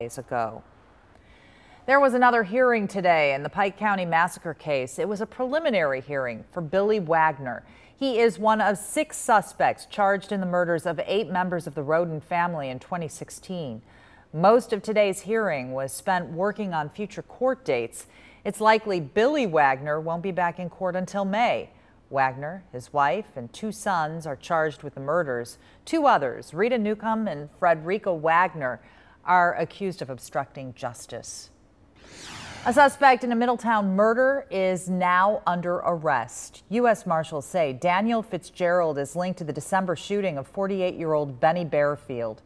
days ago. There was another hearing today in the Pike County massacre case. It was a preliminary hearing for Billy Wagner. He is one of 6 suspects charged in the murders of 8 members of the Roden family in 2016. Most of today's hearing was spent working on future court dates. It's likely Billy Wagner won't be back in court until May. Wagner, his wife, and 2 sons are charged with the murders. 2 others, Rita Newcomb and Frederica Wagner, are accused of obstructing justice. A suspect in a Middletown murder is now under arrest. U.S. Marshals say Daniel Fitzgerald is linked to the December shooting of 48-year-old Benny Bearfield.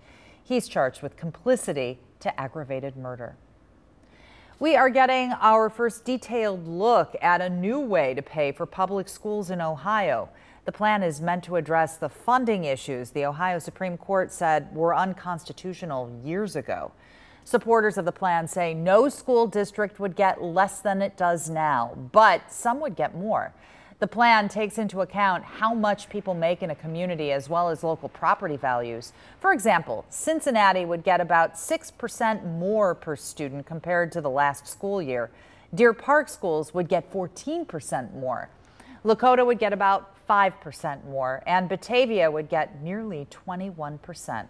He's charged with complicity to aggravated murder. We are getting our first detailed look at a new way to pay for public schools in Ohio. The plan is meant to address the funding issues the Ohio Supreme Court said were unconstitutional years ago. Supporters of the plan say no school district would get less than it does now, but some would get more. The plan takes into account how much people make in a community as well as local property values. For example, Cincinnati would get about 6% more per student compared to the last school year. Deer Park schools would get 14% more. Lakota would get about 5% more, and Batavia would get nearly 21%.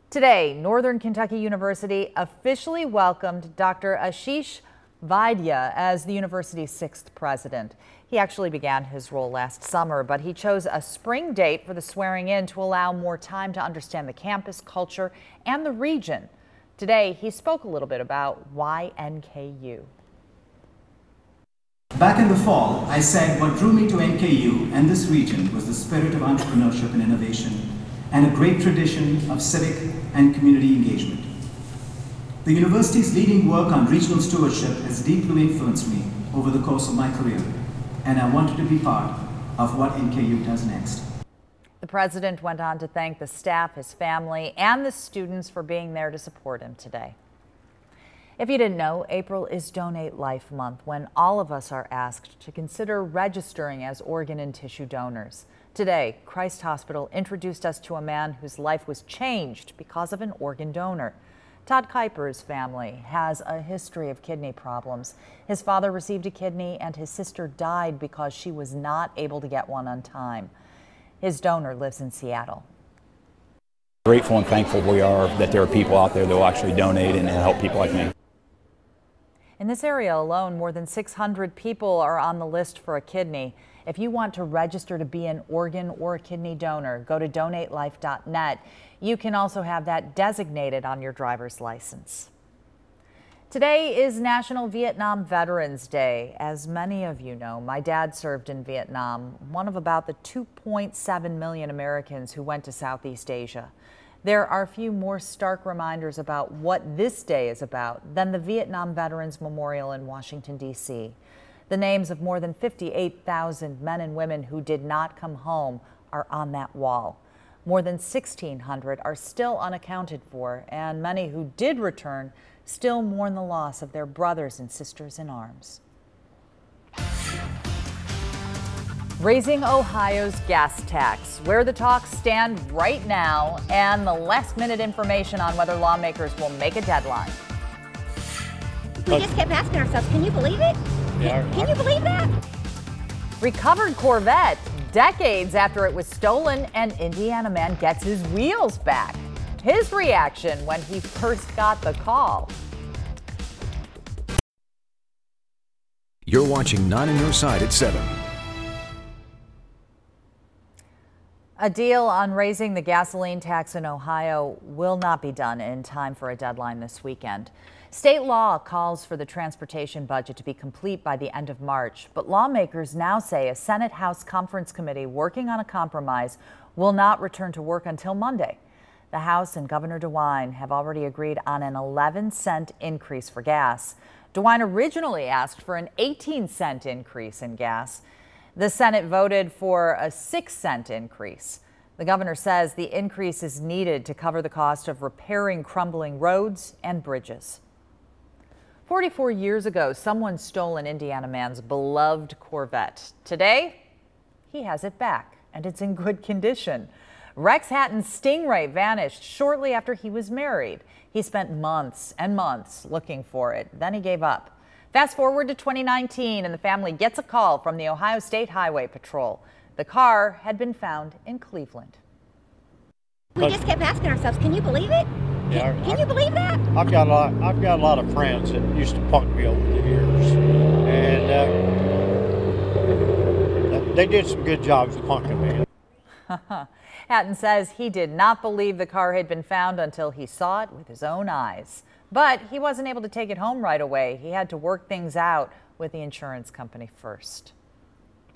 Today, Northern Kentucky University officially welcomed Dr. Ashish Vaidya as the university's 6th president. He actually began his role last summer, but he chose a spring date for the swearing in to allow more time to understand the campus, culture, and the region. Today, he spoke a little bit about why NKU. Back in the fall, I said what drew me to NKU and this region was the spirit of entrepreneurship and innovation, and a great tradition of civic and community engagement. The university's leading work on regional stewardship has deeply influenced me over the course of my career, and I wanted to be part of what NKU does next. The president went on to thank the staff, his family, and the students for being there to support him today. If you didn't know, April is Donate Life Month, when all of us are asked to consider registering as organ and tissue donors. Today, Christ Hospital introduced us to a man whose life was changed because of an organ donor. Todd Kuiper's family has a history of kidney problems. His father received a kidney and his sister died because she was not able to get one on time. His donor lives in Seattle. Grateful and thankful we are that there are people out there that will actually donate and help people like me. In this area alone, more than 600 people are on the list for a kidney. If you want to register to be an organ or a kidney donor, go to donatelife.net. You can also have that designated on your driver's license. Today is National Vietnam Veterans Day. As many of you know, my dad served in Vietnam, one of about the 2.7 million Americans who went to Southeast Asia. There are few more stark reminders about what this day is about than the Vietnam Veterans Memorial in Washington, D.C. The names of more than 58,000 men and women who did not come home are on that wall. More than 1,600 are still unaccounted for, and many who did return still mourn the loss of their brothers and sisters in arms. Raising Ohio's gas tax, where the talks stand right now, and the last-minute information on whether lawmakers will make a deadline. We just kept asking ourselves, can you believe it? Can you believe that? Recovered Corvette, decades after it was stolen, an Indiana man gets his wheels back. His reaction when he first got the call. You're watching 9 on Your Side at 7. A deal on raising the gasoline tax in Ohio will not be done in time for a deadline this weekend. State law calls for the transportation budget to be complete by the end of March, but lawmakers now say a Senate-House Conference Committee working on a compromise will not return to work until Monday. The House and Governor DeWine have already agreed on an 11-cent increase for gas. DeWine originally asked for an 18-cent increase in gas. The Senate voted for a 6-cent increase. The governor says the increase is needed to cover the cost of repairing crumbling roads and bridges. 44 years ago, someone stole an Indiana man's beloved Corvette. Today, he has it back, and it's in good condition. Rex Hatton's Stingray vanished shortly after he was married. He spent months and months looking for it. Then he gave up. Fast forward to 2019, and the family gets a call from the Ohio State Highway Patrol. The car had been found in Cleveland. We just kept asking ourselves, can you believe it? Yeah, Can you believe that? I've got a lot of friends that used to punk me over the years, and they did some good jobs punking me. Hatton says he did not believe the car had been found until he saw it with his own eyes. But he wasn't able to take it home right away. He had to work things out with the insurance company first.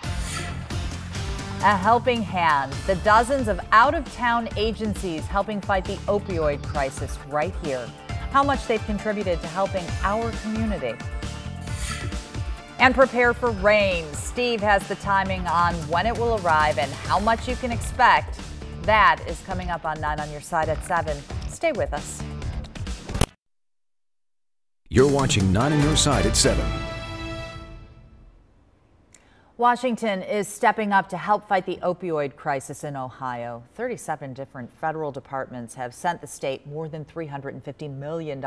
A helping hand. The dozens of out-of-town agencies helping fight the opioid crisis right here. How much they've contributed to helping our community. And prepare for rain. Steve has the timing on when it will arrive and how much you can expect. That is coming up on 9 on Your Side at 7. Stay with us. You're watching 9 on Your Side at 7. Washington is stepping up to help fight the opioid crisis in Ohio. 37 different federal departments have sent the state more than $350 million.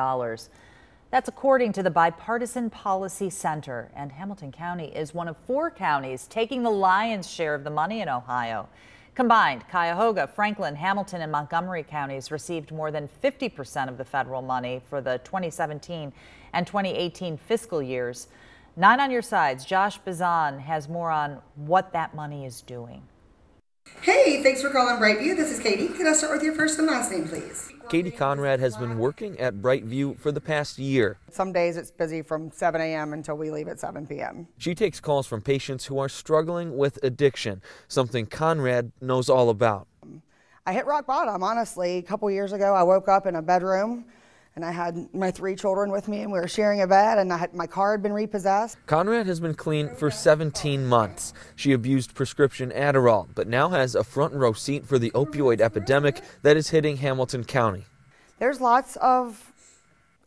That's according to the Bipartisan Policy Center. And Hamilton County is one of 4 counties taking the lion's share of the money in Ohio. Combined, Cuyahoga, Franklin, Hamilton, and Montgomery counties received more than 50% of the federal money for the 2017 and 2018 fiscal years. 9 on Your Side's Josh Bazan has more on what that money is doing. Hey, thanks for calling Brightview. This is Katie. Could I start with your first and last name, please? Katie Conrad has been working at Brightview for the past year. Some days it's busy from 7 a.m. until we leave at 7 p.m. She takes calls from patients who are struggling with addiction, something Conrad knows all about. I hit rock bottom, honestly. A couple years ago, I woke up in a bedroom and I had my 3 children with me and we were sharing a bed, and my car had been repossessed. Conrad has been clean for 17 months. She abused prescription Adderall, but now has a front row seat for the opioid epidemic that is hitting Hamilton County. There's lots of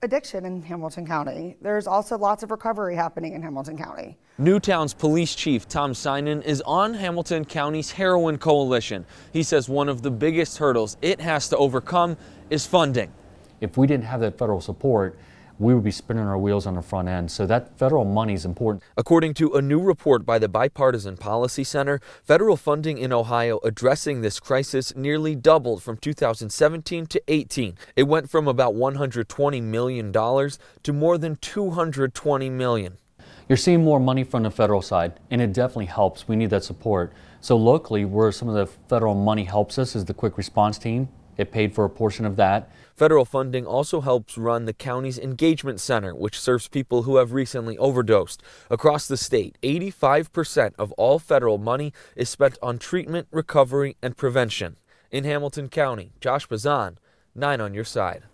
addiction in Hamilton County. There's also lots of recovery happening in Hamilton County. Newtown's police chief, Tom Synan, is on Hamilton County's heroin coalition. He says one of the biggest hurdles it has to overcome is funding. If we didn't have that federal support, we would be spinning our wheels on the front end. So that federal money is important. According to a new report by the Bipartisan Policy Center, federal funding in Ohio addressing this crisis nearly doubled from 2017 to 18. It went from about $120 million to more than $220 million. You're seeing more money from the federal side, and it definitely helps. We need that support. So locally, where some of the federal money helps us is the quick response team. It paid for a portion of that. Federal funding also helps run the county's engagement center, which serves people who have recently overdosed. Across the state, 85% of all federal money is spent on treatment, recovery, and prevention. In Hamilton County, Josh Bazan, 9 on Your Side.